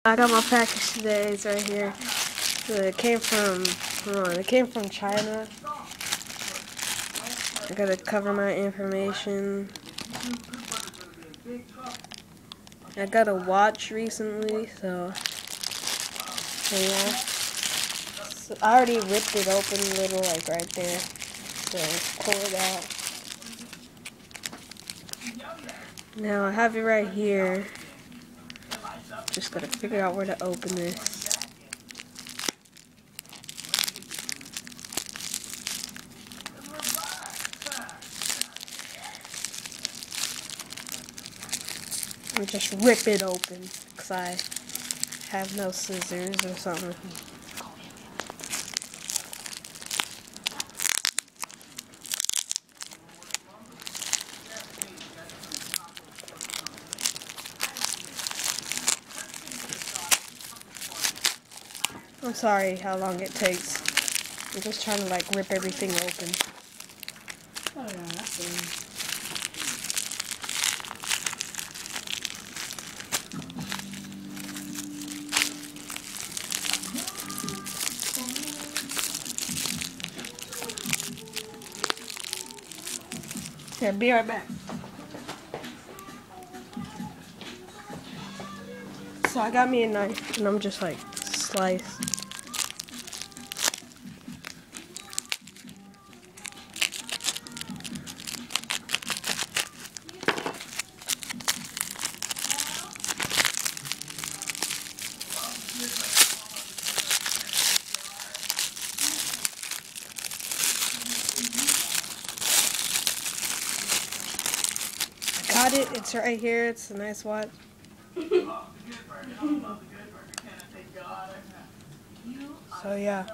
I got my package today. It's right here. It came from China. I gotta cover my information. I got a watch recently, so yeah. So I already ripped it open a little, like right there. So pull it out. Now I have it right here. Just gotta figure out where to open this. And just rip it open, because I have no scissors or something. I'm sorry how long it takes. I'm just trying to like rip everything open. Oh yeah, that's good. Here, be right back. So I got me a knife and I'm just like slice. Got it. It's right here. It's a nice watch. So yeah.